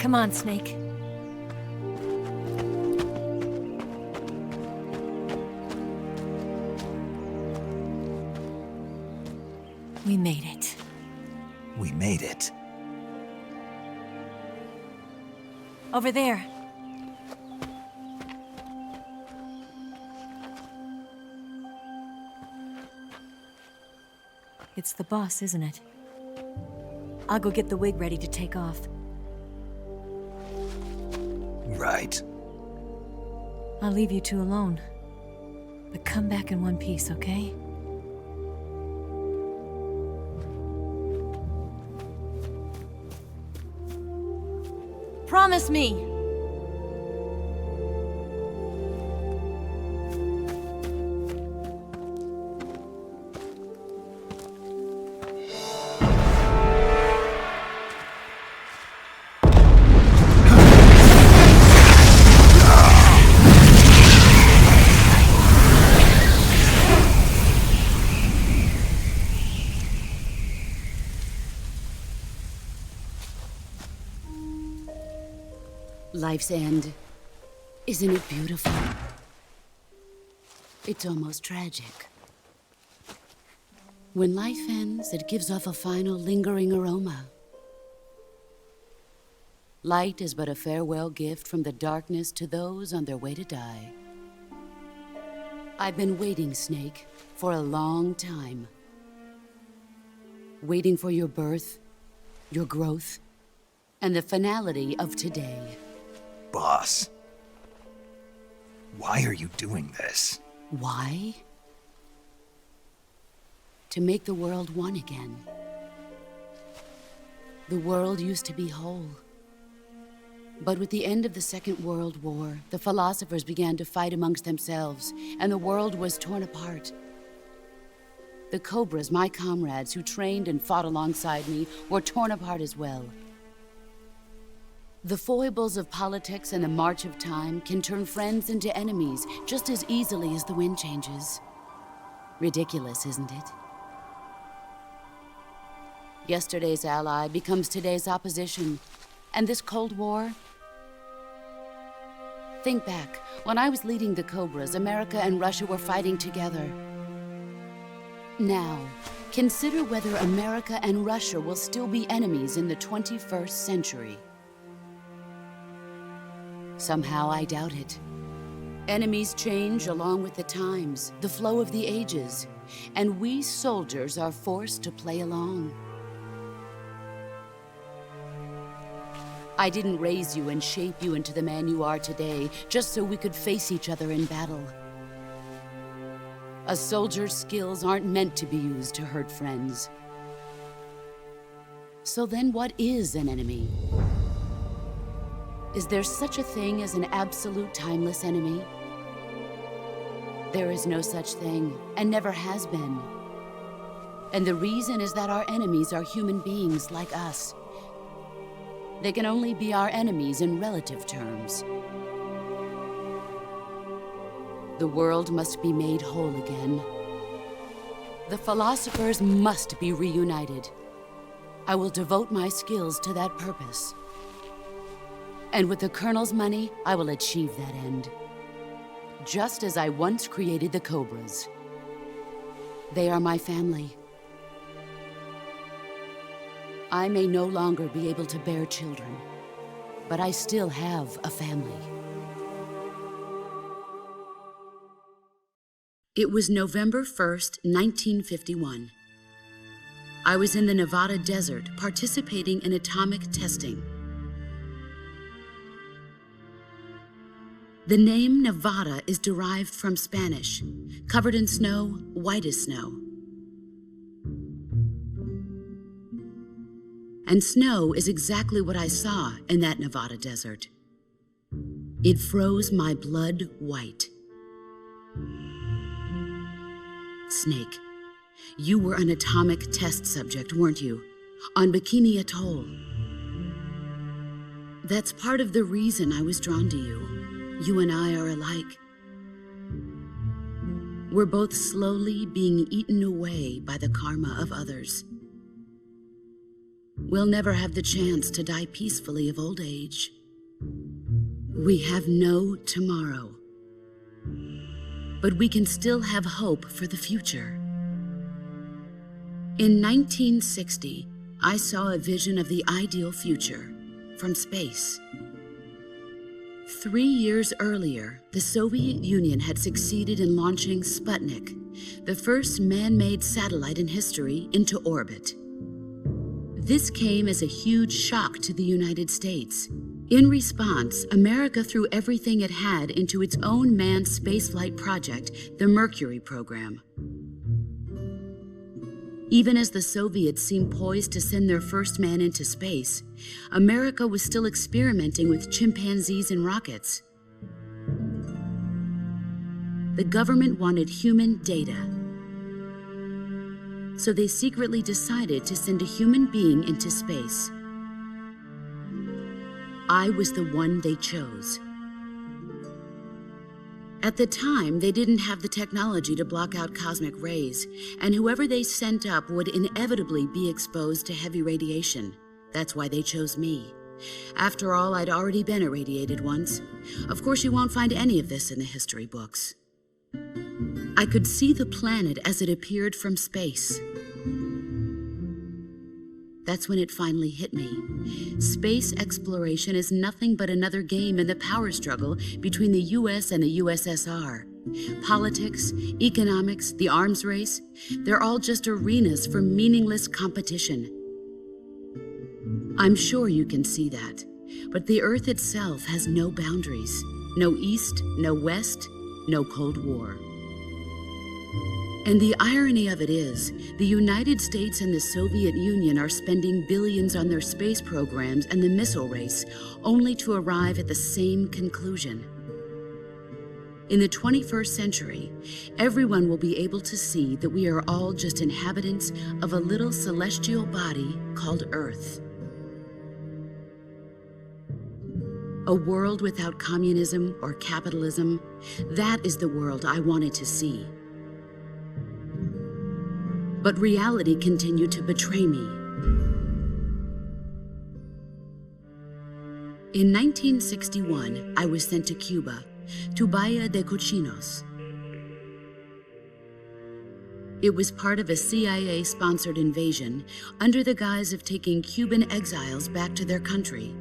Come on, Snake. We made it. We made it. Over there. It's the boss, isn't it? I'll go get the wig ready to take off. Right. I'll leave you two alone. But come back in one piece, okay? Promise me! Life's end. Isn't it beautiful? It's almost tragic. When life ends, it gives off a final lingering aroma. Light is but a farewell gift from the darkness to those on their way to die. I've been waiting, Snake, for a long time. Waiting for your birth, your growth, and the finality of today. Boss. Why are you doing this? Why? To make the world one again. The world used to be whole. But with the end of the Second World War, the philosophers began to fight amongst themselves, and the world was torn apart. The Cobras, my comrades who trained and fought alongside me, were torn apart as well. The foibles of politics and the march of time can turn friends into enemies just as easily as the wind changes. Ridiculous, isn't it? Yesterday's ally becomes today's opposition. And this Cold War? Think back. When I was leading the Cobras, America and Russia were fighting together. Now, consider whether America and Russia will still be enemies in the 21st century. Somehow I doubt it. Enemies change along with the times, the flow of the ages, and we soldiers are forced to play along. I didn't raise you and shape you into the man you are today just so we could face each other in battle. A soldier's skills aren't meant to be used to hurt friends. So then what is an enemy? Is there such a thing as an absolute timeless enemy? There is no such thing, and never has been. And the reason is that our enemies are human beings like us. They can only be our enemies in relative terms. The world must be made whole again. The philosophers must be reunited. I will devote my skills to that purpose. And with the Colonel's money, I will achieve that end. Just as I once created the Cobras. They are my family. I may no longer be able to bear children, but I still have a family. It was November 1st, 1951. I was in the Nevada desert participating in atomic testing. The name Nevada is derived from Spanish, covered in snow, white as snow. And snow is exactly what I saw in that Nevada desert. It froze my blood white. Snake, you were an atomic test subject, weren't you? On Bikini Atoll. That's part of the reason I was drawn to you. You and I are alike. We're both slowly being eaten away by the karma of others. we'll never have the chance to die peacefully of old age. We have no tomorrow. But we can still have hope for the future. In 1960, I saw a vision of the ideal future from space. 3 years earlier, the Soviet Union had succeeded in launching Sputnik, the first man-made satellite in history, into orbit. This came as a huge shock to the United States. In response, America threw everything it had into its own manned spaceflight project, the Mercury program. Even as the Soviets seemed poised to send their first man into space, America was still experimenting with chimpanzees and rockets. The government wanted human data, so they secretly decided to send a human being into space. I was the one they chose. At the time, they didn't have the technology to block out cosmic rays, and whoever they sent up would inevitably be exposed to heavy radiation. That's why they chose me. After all, I'd already been irradiated once. Of course, you won't find any of this in the history books. I could see the planet as it appeared from space. That's when it finally hit me. Space exploration is nothing but another game in the power struggle between the US and the USSR. Politics, economics, the arms race, they're all just arenas for meaningless competition. I'm sure you can see that, but the Earth itself has no boundaries. No East, no West, no Cold War. And the irony of it is, the United States and the Soviet Union are spending billions on their space programs and the missile race, only to arrive at the same conclusion. In the 21st century, everyone will be able to see that we are all just inhabitants of a little celestial body called Earth. A world without communism or capitalism, that is the world I wanted to see. But reality continued to betray me. In 1961, I was sent to Cuba, to Bahia de Cochinos. It was part of a CIA-sponsored invasion under the guise of taking Cuban exiles back to their country.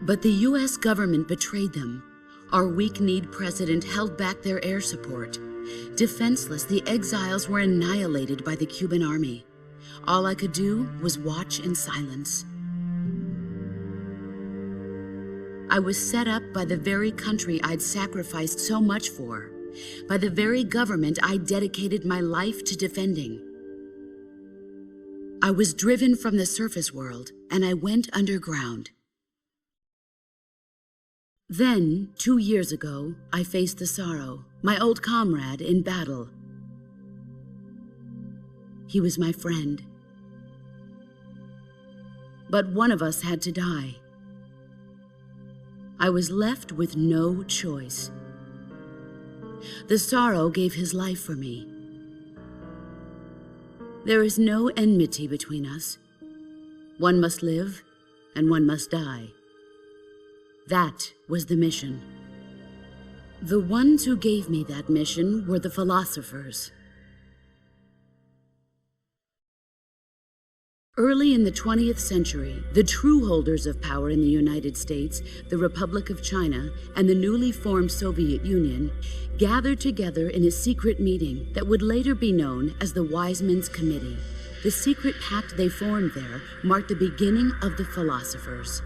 But the US government betrayed them. Our weak-kneed president held back their air support. Defenseless, the exiles were annihilated by the Cuban army. All I could do was watch in silence. I was set up by the very country I'd sacrificed so much for, by the very government I dedicated my life to defending. I was driven from the surface world, and I went underground. Then, 2 years ago, I faced the sorrow, my old comrade in battle. He was my friend. But one of us had to die. I was left with no choice. The sorrow gave his life for me. There is no enmity between us. One must live, and one must die. That was the mission. The ones who gave me that mission were the philosophers. Early in the 20th century, the true holders of power in the United States, the Republic of China, and the newly formed Soviet Union gathered together in a secret meeting that would later be known as the Wise Men's Committee. The secret pact they formed there marked the beginning of the philosophers.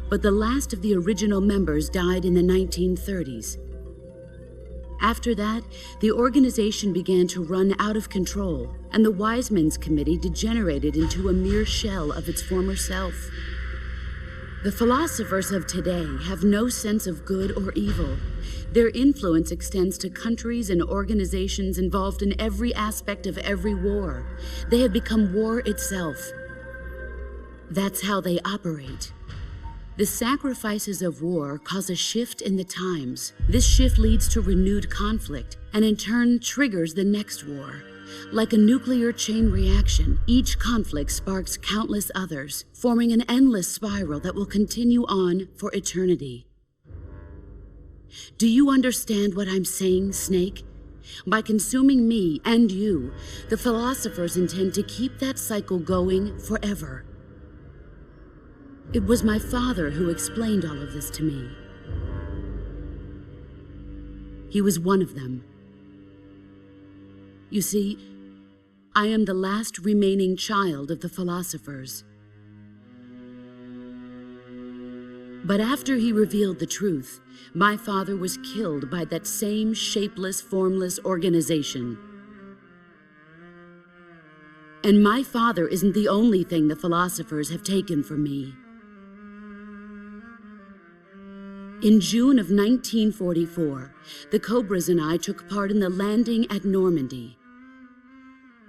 But the last of the original members died in the 1930s. After that, the organization began to run out of control, and the Wise Men's Committee degenerated into a mere shell of its former self. The philosophers of today have no sense of good or evil. Their influence extends to countries and organizations involved in every aspect of every war. They have become war itself. That's how they operate. The sacrifices of war cause a shift in the times. This shift leads to renewed conflict, and in turn triggers the next war. Like a nuclear chain reaction, each conflict sparks countless others, forming an endless spiral that will continue on for eternity. Do you understand what I'm saying, Snake? By consuming me and you, the philosophers intend to keep that cycle going forever. It was my father who explained all of this to me. He was one of them. You see, I am the last remaining child of the philosophers. But after he revealed the truth, my father was killed by that same shapeless, formless organization. And my father isn't the only thing the philosophers have taken from me. In June of 1944, the Cobras and I took part in the landing at Normandy.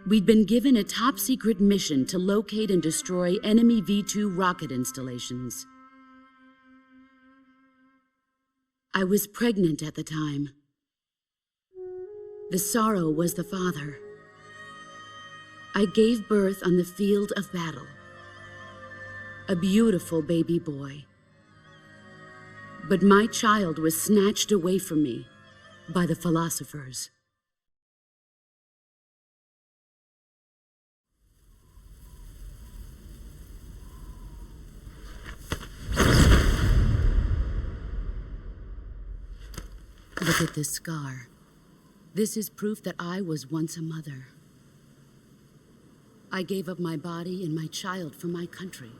We'd been given a top-secret mission to locate and destroy enemy V-2 rocket installations. I was pregnant at the time. The sorrow was the father. I gave birth on the field of battle. A beautiful baby boy. But my child was snatched away from me by the philosophers. Look at this scar. This is proof that I was once a mother. I gave up my body and my child for my country.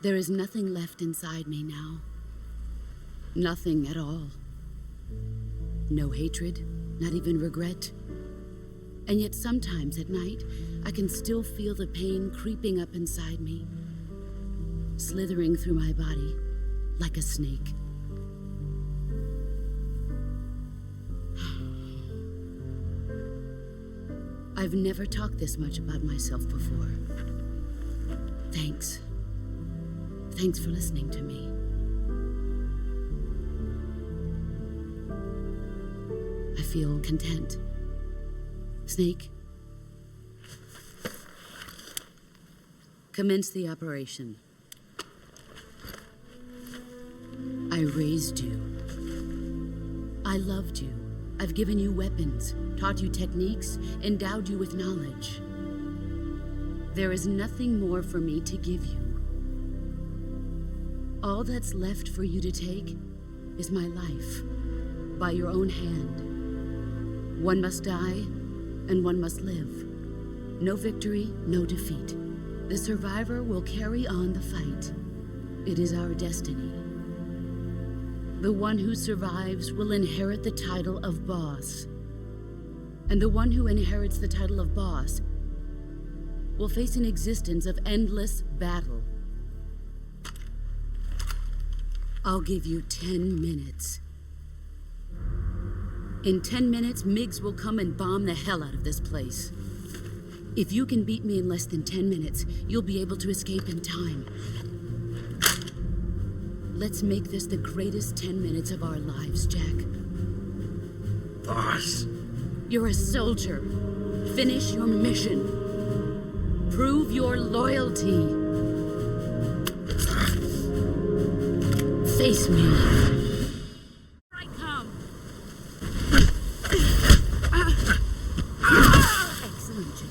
There is nothing left inside me now. Nothing at all. No hatred, not even regret. And yet sometimes at night, I can still feel the pain creeping up inside me, slithering through my body like a snake. I've never talked this much about myself before. Thanks. Thanks for listening to me. I feel content. Snake, commence the operation. I raised you. I loved you. I've given you weapons, taught you techniques, endowed you with knowledge. There is nothing more for me to give you. All that's left for you to take is my life, by your own hand. One must die, and one must live. No victory, no defeat. The survivor will carry on the fight. It is our destiny. The one who survives will inherit the title of boss. And the one who inherits the title of boss will face an existence of endless battle. I'll give you 10 minutes. In 10 minutes, Miggs will come and bomb the hell out of this place. If you can beat me in less than 10 minutes, you'll be able to escape in time. Let's make this the greatest 10 minutes of our lives, Jack. Boss. You're a soldier. Finish your mission. Prove your loyalty. Face me. I come. Excellent, Jack.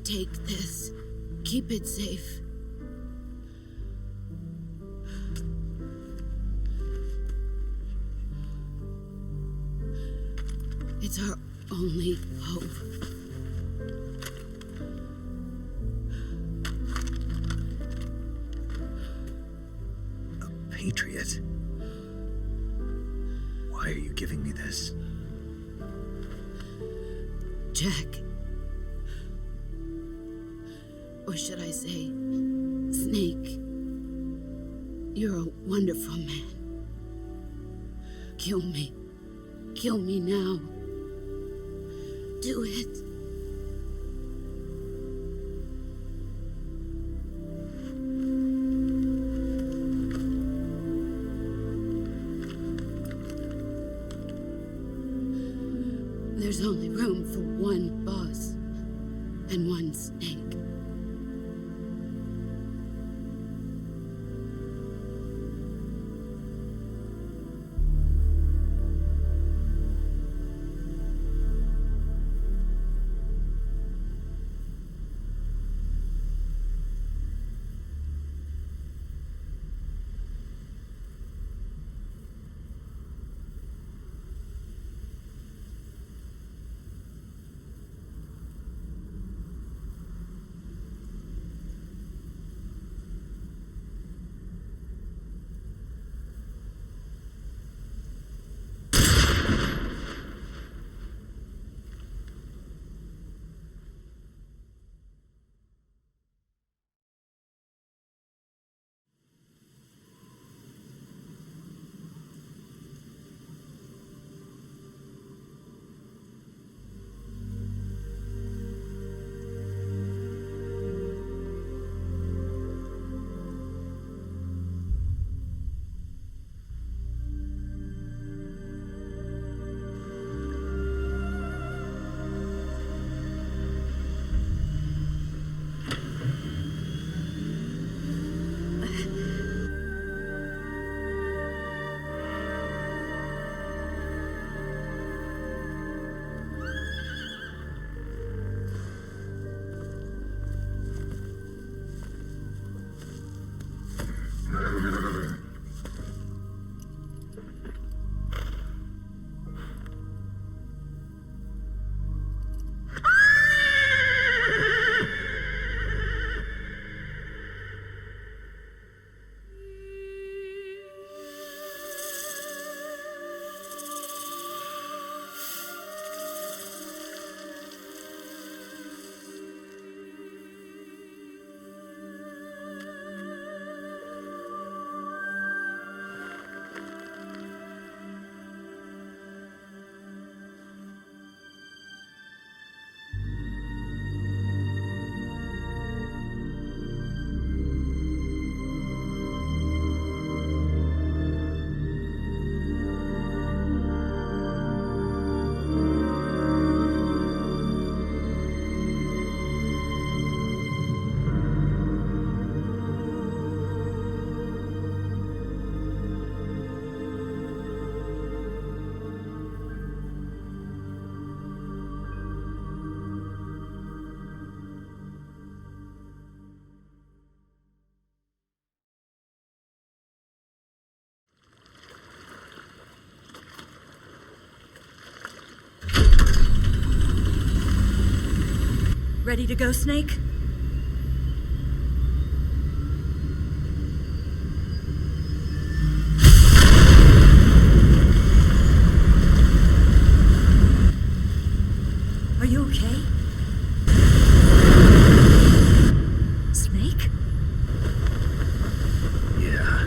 Take this. Keep it safe. It's our only hope. A patriot? Why are you giving me this? Jack. Or should I say, Snake. You're a wonderful man. Kill me. Kill me now. Do it. There's only room for one boss and one snake. Ready to go, Snake? Are you okay? Snake? Yeah.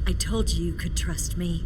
I told you could trust me.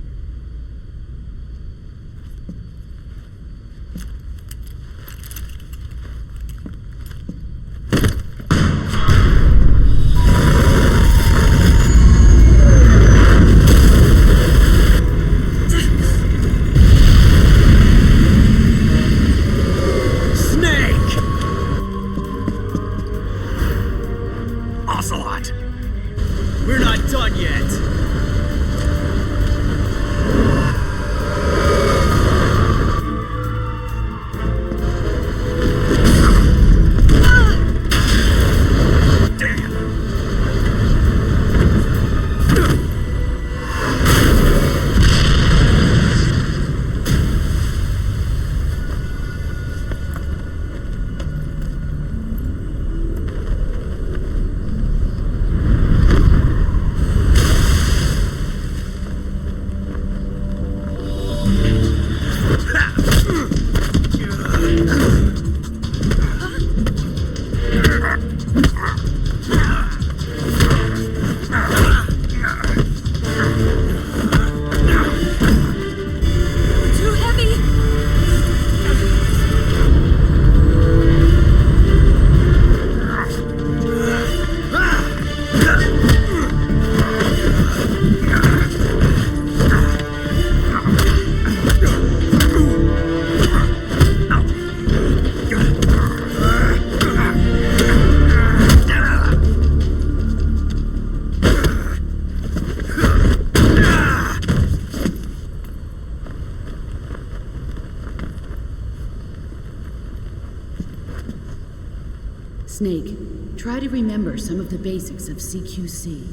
Snake, try to remember some of the basics of CQC.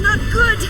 Not good!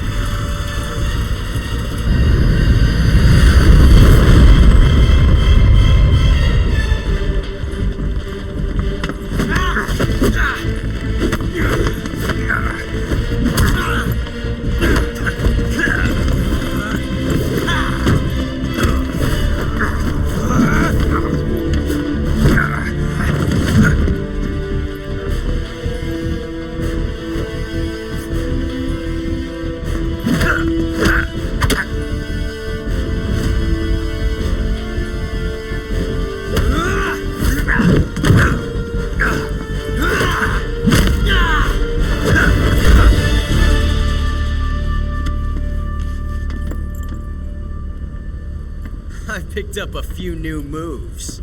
I picked up a few new moves.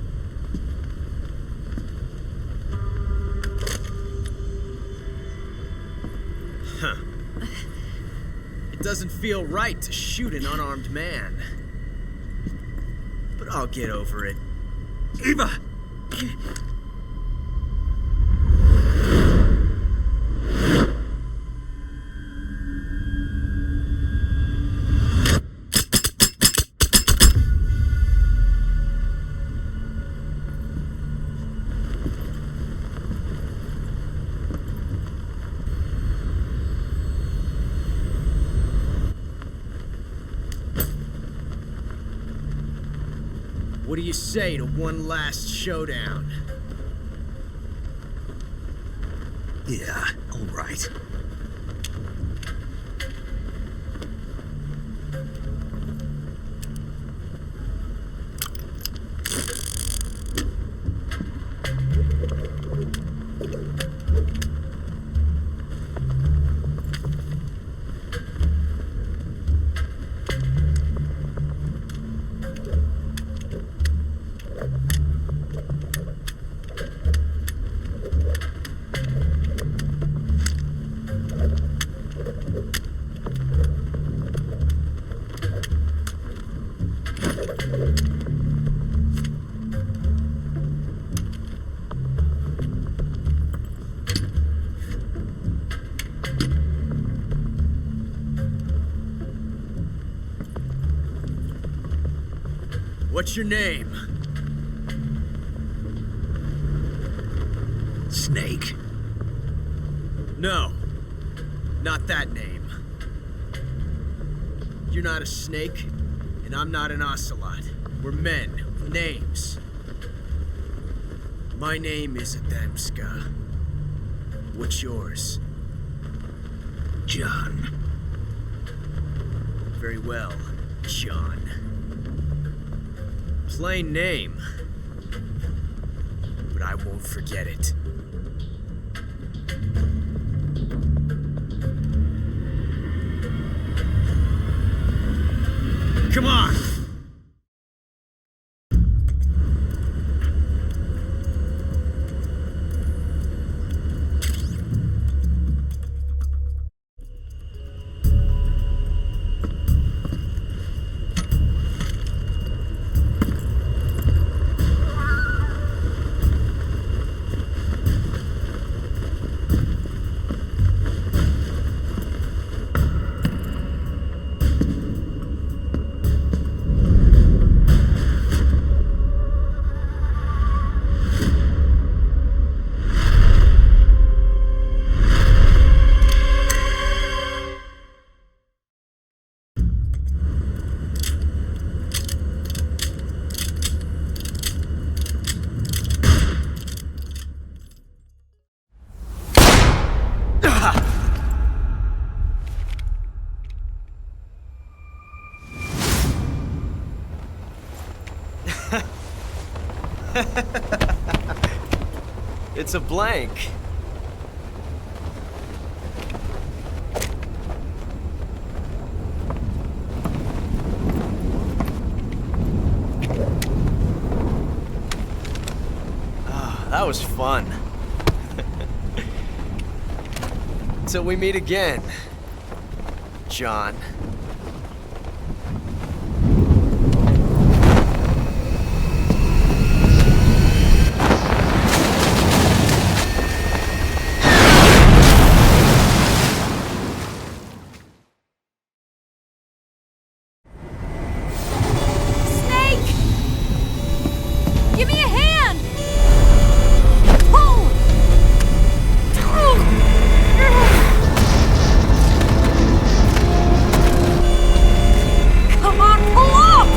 Huh. It doesn't feel right to shoot an unarmed man. But I'll get over it. Eva! What do you say to one last showdown? Yeah, all right. What's your name? Snake. No, not that name. You're not a snake, and I'm not an Ocelot. We're men with names. My name is Adamska. What's yours? John. Very well, John. Plain name, but I won't forget it. Come on! It's a blank. Ah, that was fun. Till we meet again. John. Give me a hand! Pull! Come on, pull up!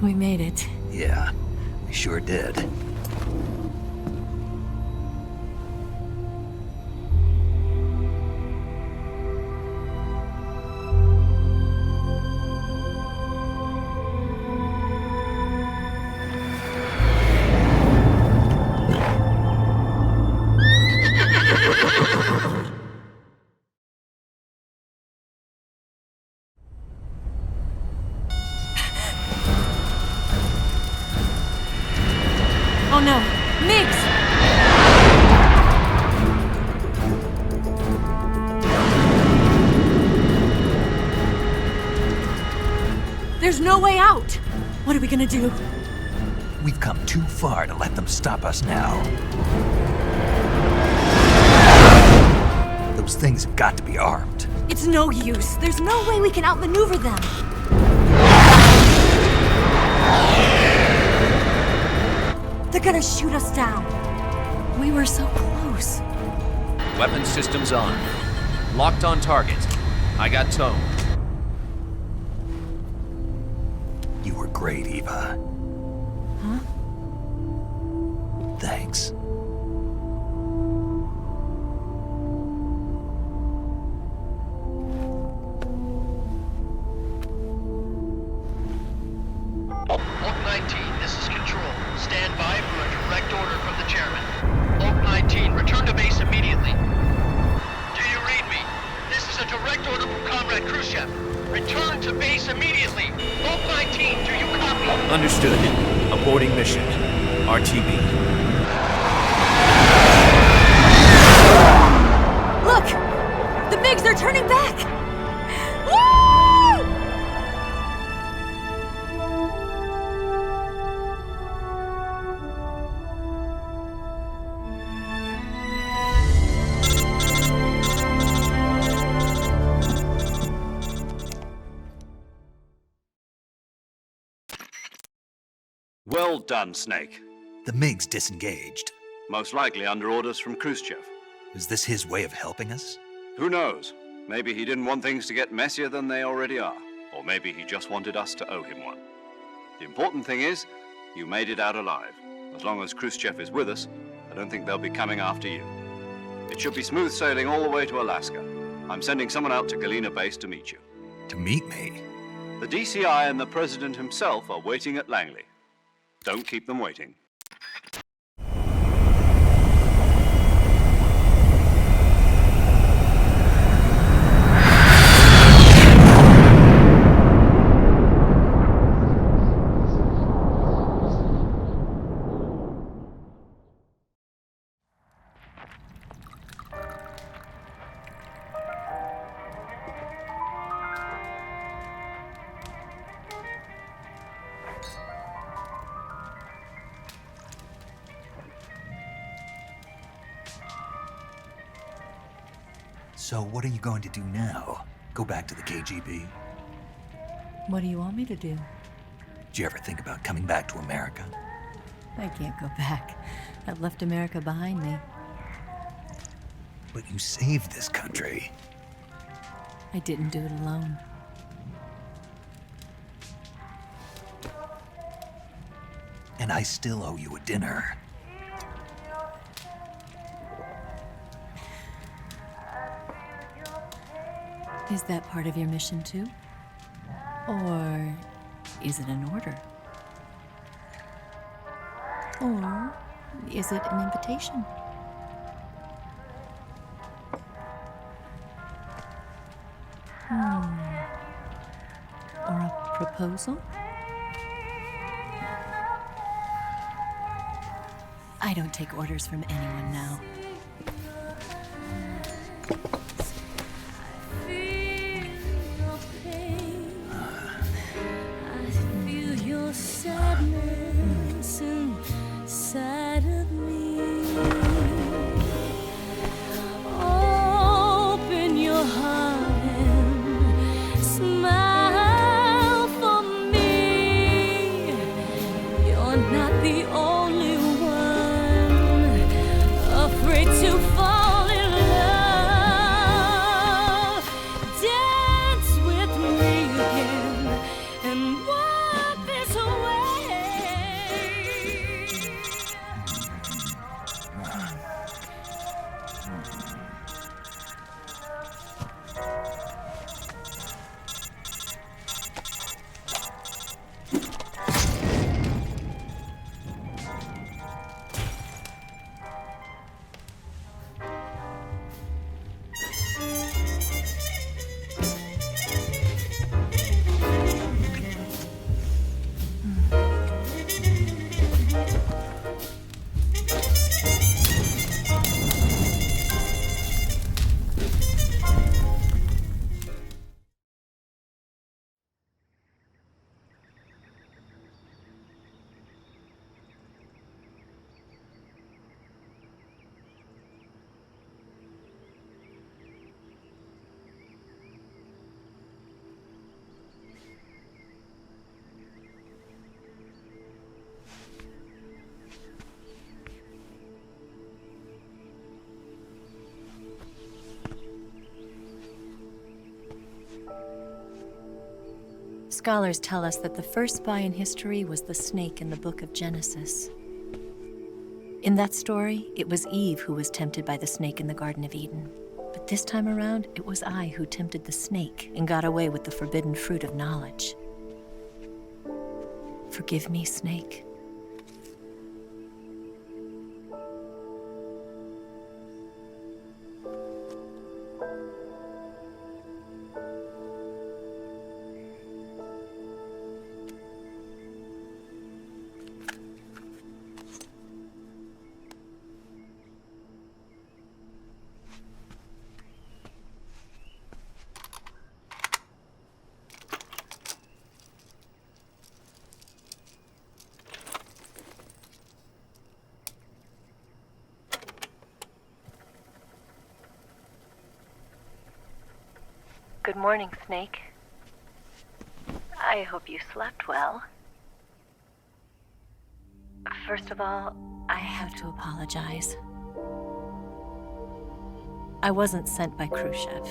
We made it. Yeah, we sure did. Oh no, Migs! There's no way out! What are we gonna do? We've come too far to let them stop us now. Those things have got to be armed. It's no use. There's no way we can outmaneuver them. They're gonna shoot us down. We were so close. Weapon systems on. Locked on target. I got tone. You were great, Eva. Huh? Thanks. Oak 19, this is Control. Stand by for a direct order from the chairman. Oak 19, return to base immediately. Do you read me? This is a direct order from Comrade Khrushchev. Return to base immediately. Oak 19, do you copy? Understood. Aborting mission. RTB. Look! The MiGs, they're turning back! Woo! Well done, Snake. The MiGs disengaged. Most likely under orders from Khrushchev. Is this his way of helping us? Who knows? Maybe he didn't want things to get messier than they already are. Or maybe he just wanted us to owe him one. The important thing is, you made it out alive. As long as Khrushchev is with us, I don't think they'll be coming after you. It should be smooth sailing all the way to Alaska. I'm sending someone out to Galena Base to meet you. To meet me? The DCI and the President himself are waiting at Langley. Don't keep them waiting. So what are you going to do now? Go back to the KGB? What do you want me to do? Did you ever think about coming back to America? I can't go back. I've left America behind me. But you saved this country. I didn't do it alone. And I still owe you a dinner. Is that part of your mission too? Or is it an order? Or is it an invitation? Or a proposal? I don't take orders from anyone now. Sadness inside of me. Open your heart and smile for me. You're not the only one afraid to fall in love. Dance with me again and wipe this away. Scholars tell us that the first spy in history was the snake in the book of Genesis. In that story, it was Eve who was tempted by the snake in the Garden of Eden. But this time around, it was I who tempted the snake and got away with the forbidden fruit of knowledge. Forgive me, snake. Good morning, Snake. I hope you slept well. First of all, I have to apologize. I wasn't sent by Khrushchev.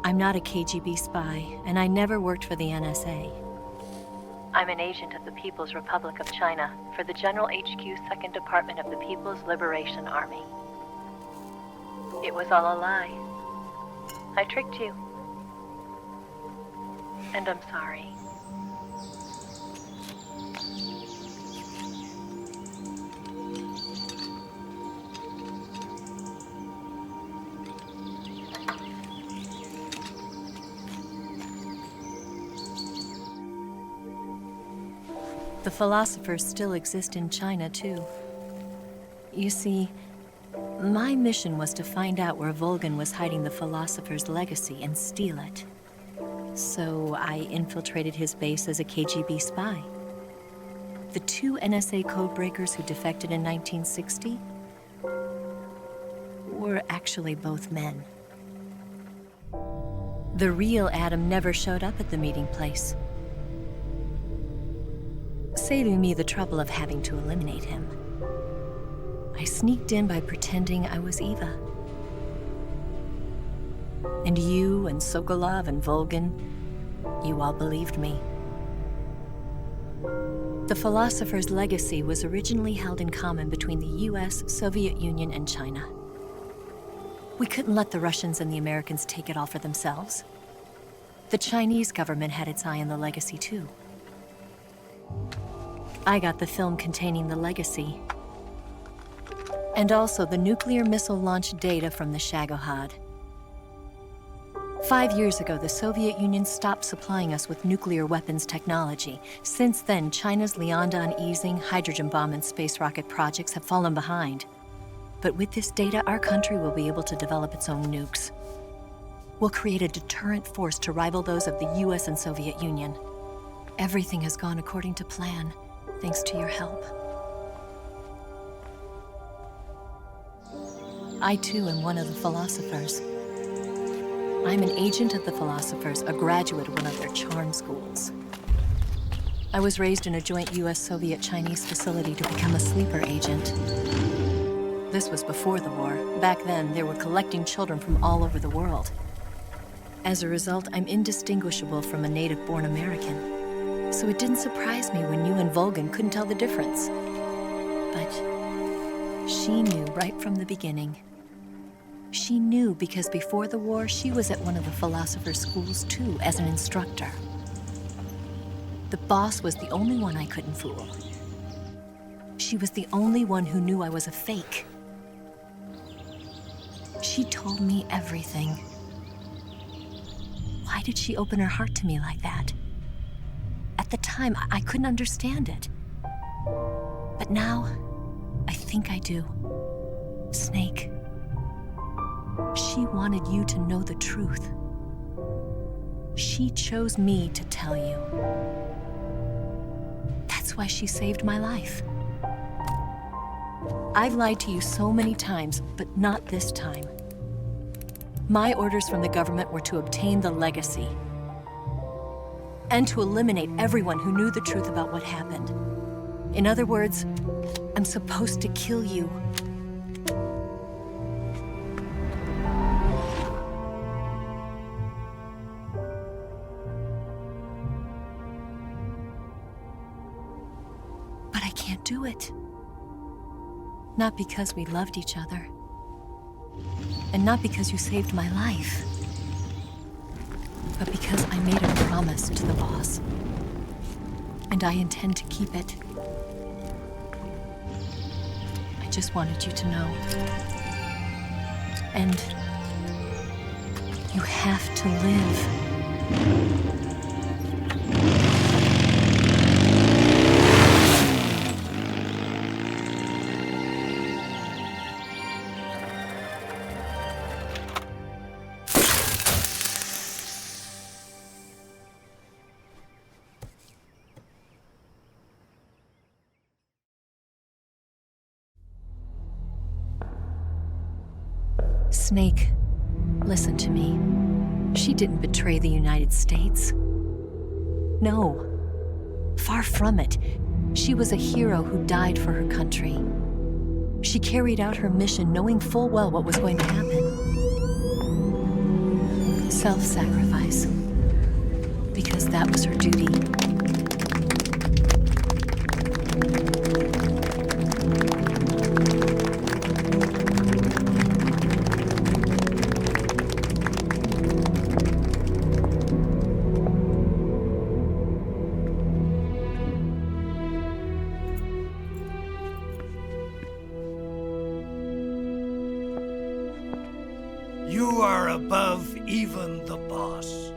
I'm not a KGB spy, and I never worked for the NSA. I'm an agent of the People's Republic of China for the General HQ 2nd Department of the People's Liberation Army. It was all a lie. I tricked you. And I'm sorry. The philosophers still exist in China, too. You see, my mission was to find out where Volgin was hiding the philosopher's legacy and steal it. So I infiltrated his base as a KGB spy. The two NSA codebreakers who defected in 1960 were actually both men. The real Adam never showed up at the meeting place, saving me the trouble of having to eliminate him. I sneaked in by pretending I was Eva. And you and Sokolov and Volgin, you all believed me. The philosopher's legacy was originally held in common between the US, Soviet Union, and China. We couldn't let the Russians and the Americans take it all for themselves. The Chinese government had its eye on the legacy, too. I got the film containing the legacy. And also the nuclear missile launch data from the Shagohod. 5 years ago, the Soviet Union stopped supplying us with nuclear weapons technology. Since then, China's Liaodong easing, hydrogen bomb, and space rocket projects have fallen behind. But with this data, our country will be able to develop its own nukes. We'll create a deterrent force to rival those of the US and Soviet Union. Everything has gone according to plan, thanks to your help. I too am one of the philosophers. I'm an agent of the philosophers, a graduate of one of their charm schools. I was raised in a joint US-Soviet-Chinese facility to become a sleeper agent. This was before the war. Back then, they were collecting children from all over the world. As a result, I'm indistinguishable from a native-born American. So it didn't surprise me when you and Volgan couldn't tell the difference. But she knew right from the beginning. She knew because before the war, she was at one of the philosopher's schools too, as an instructor. The boss was the only one I couldn't fool. She was the only one who knew I was a fake. She told me everything. Why did she open her heart to me like that? At the time, I couldn't understand it. But now, I think I do. Snake. She wanted you to know the truth. She chose me to tell you. That's why she saved my life. I've lied to you so many times, but not this time. My orders from the government were to obtain the legacy and to eliminate everyone who knew the truth about what happened. In other words, I'm supposed to kill you. But I can't do it. Not because we loved each other. And not because you saved my life. But because I made a promise to the boss. And I intend to keep it. I just wanted you to know. And you have to live. Snake, listen to me. She didn't betray the United States. No, far from it. She was a hero who died for her country. She carried out her mission knowing full well what was going to happen. Self-sacrifice. Because that was her duty. You are above even the boss.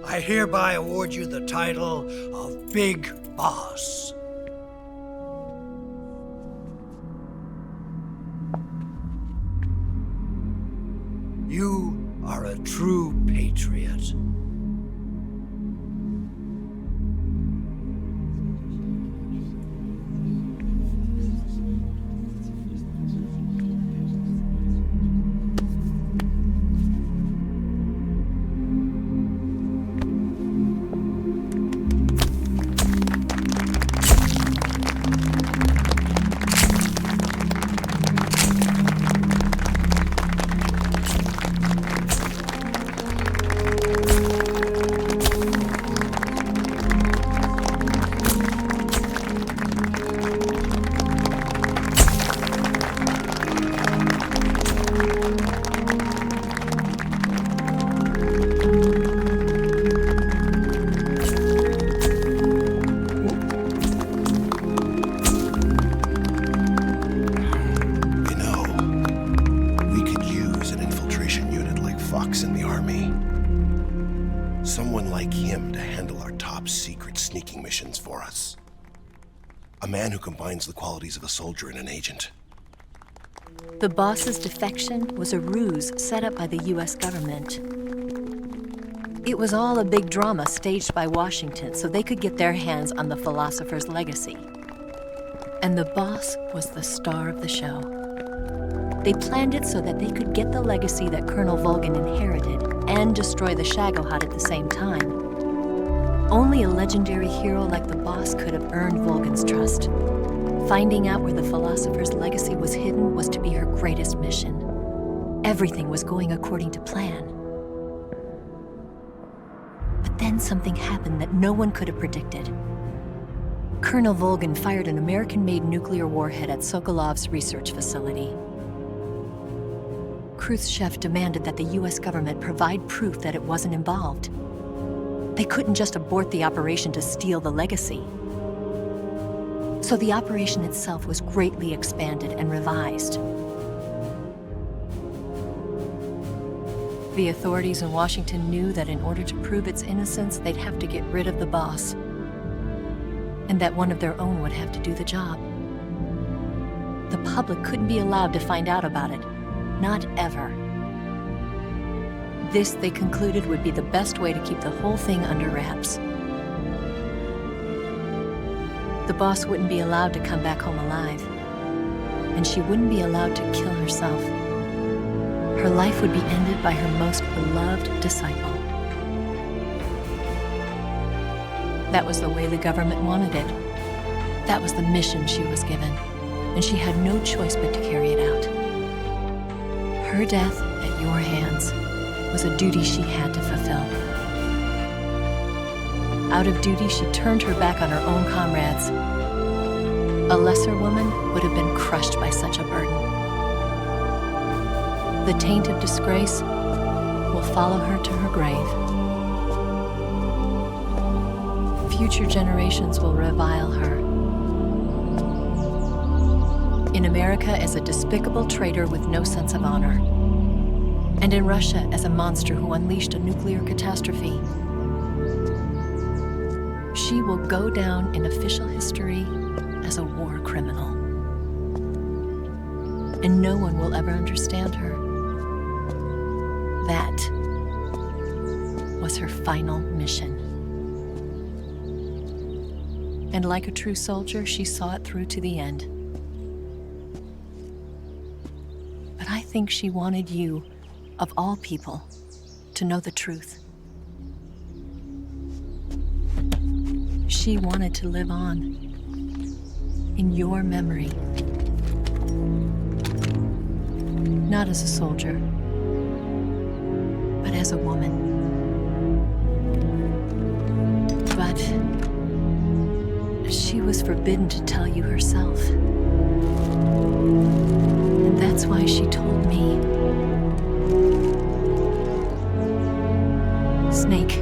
I hereby award you the title of Big Boss. You are a true patriot. us. A man who combines the qualities of a soldier and an agent. The boss's defection was a ruse set up by the US government. It was all a big drama staged by Washington so they could get their hands on the philosopher's legacy. And the boss was the star of the show. They planned it so that they could get the legacy that Colonel Volgin inherited and destroy the Shagohod at the same time. Only a legendary hero like the boss could have earned Volgin's trust. Finding out where the philosopher's legacy was hidden was to be her greatest mission. Everything was going according to plan. But then something happened that no one could have predicted. Colonel Volgin fired an American-made nuclear warhead at Sokolov's research facility. Khrushchev demanded that the US government provide proof that it wasn't involved. They couldn't just abort the operation to steal the legacy. So the operation itself was greatly expanded and revised. The authorities in Washington knew that in order to prove its innocence, they'd have to get rid of the boss, and that one of their own would have to do the job. The public couldn't be allowed to find out about it, not ever. This, they concluded, would be the best way to keep the whole thing under wraps. The boss wouldn't be allowed to come back home alive, and she wouldn't be allowed to kill herself. Her life would be ended by her most beloved disciple. That was the way the government wanted it. That was the mission she was given, and she had no choice but to carry it out. Her death at your hands was a duty she had to fulfill. Out of duty, she turned her back on her own comrades. A lesser woman would have been crushed by such a burden. The taint of disgrace will follow her to her grave. Future generations will revile her. In America as a despicable traitor with no sense of honor. And in Russia as a monster who unleashed a nuclear catastrophe. She will go down in official history as a war criminal. And no one will ever understand her. That was her final mission. And like a true soldier, she saw it through to the end. But I think she wanted you, of all people, to know the truth. She wanted to live on in your memory. Not as a soldier, but as a woman. But she was forbidden to tell you herself. And that's why she told me. Snake,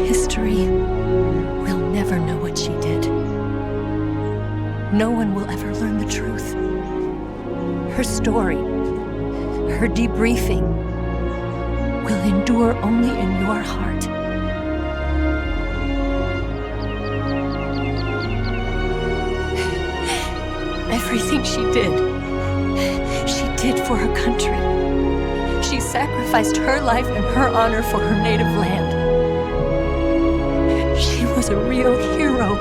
history will never know what she did. No one will ever learn the truth. Her story, her debriefing, will endure only in your heart. Everything she did for her country. She sacrificed her life and her honor for her native land. She was a real hero.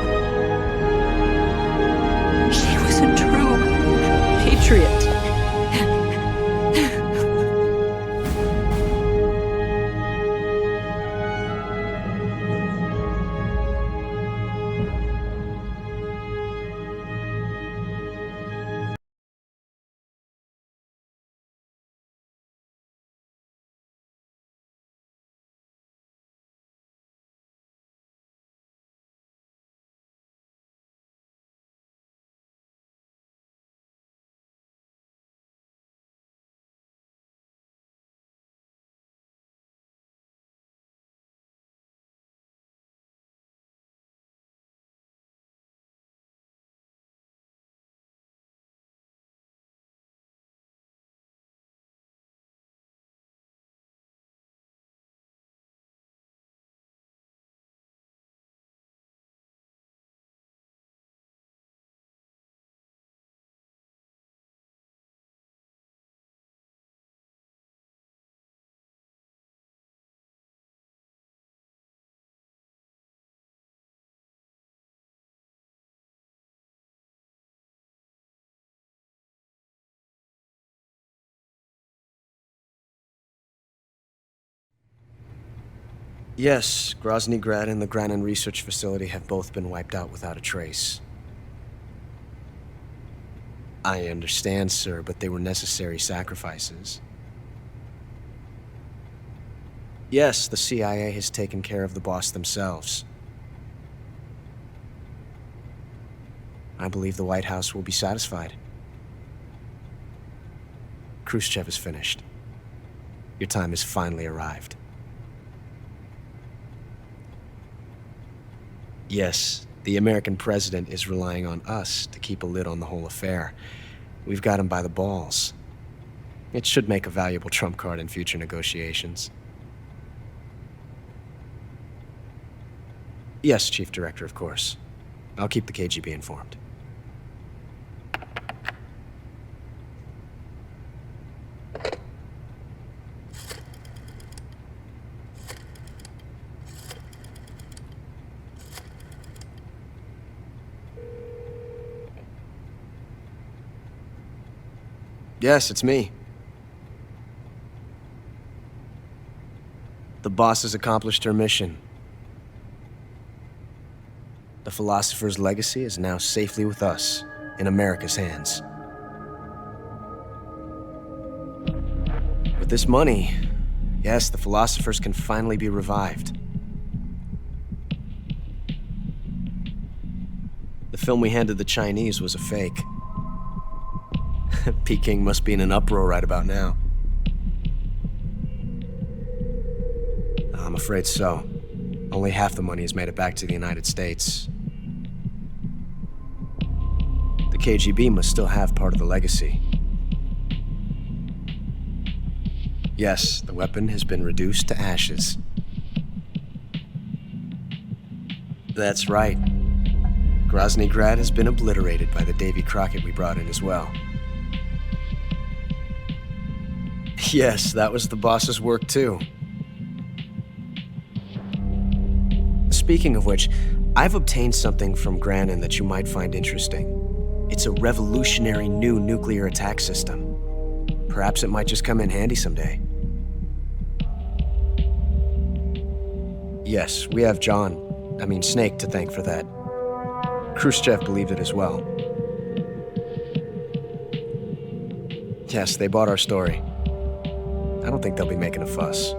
She was a true patriot. Yes, Grozny Grad and the Granin Research Facility have both been wiped out without a trace. I understand, sir, but they were necessary sacrifices. Yes, the CIA has taken care of the boss themselves. I believe the White House will be satisfied. Khrushchev is finished. Your time has finally arrived. Yes, the American president is relying on us to keep a lid on the whole affair. We've got him by the balls. It should make a valuable trump card in future negotiations. Yes, Chief Director, of course. I'll keep the KGB informed. Yes, it's me. The boss has accomplished her mission. The philosopher's legacy is now safely with us, in America's hands. With this money, yes, the philosophers can finally be revived. The film we handed the Chinese was a fake. Peking must be in an uproar right about now. I'm afraid so. Only half the money has made it back to the United States. The KGB must still have part of the legacy. Yes, the weapon has been reduced to ashes. That's right. Grozny Grad has been obliterated by the Davy Crockett we brought in as well. Yes, that was the boss's work too. Speaking of which, I've obtained something from Granin that you might find interesting. It's a revolutionary new nuclear attack system. Perhaps it might just come in handy someday. Yes, we have Snake to thank for that. Khrushchev believed it as well. Yes, they bought our story. I don't think they'll be making a fuss.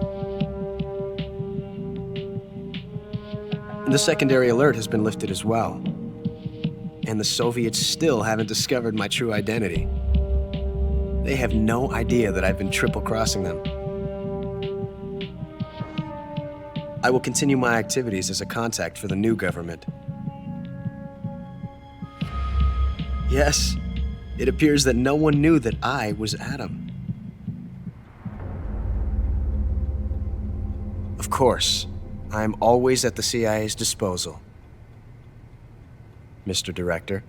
The secondary alert has been lifted as well. And the Soviets still haven't discovered my true identity. They have no idea that I've been triple-crossing them. I will continue my activities as a contact for the new government. Yes, it appears that no one knew that I was Adam. Of course, I am always at the CIA's disposal, Mr. Director.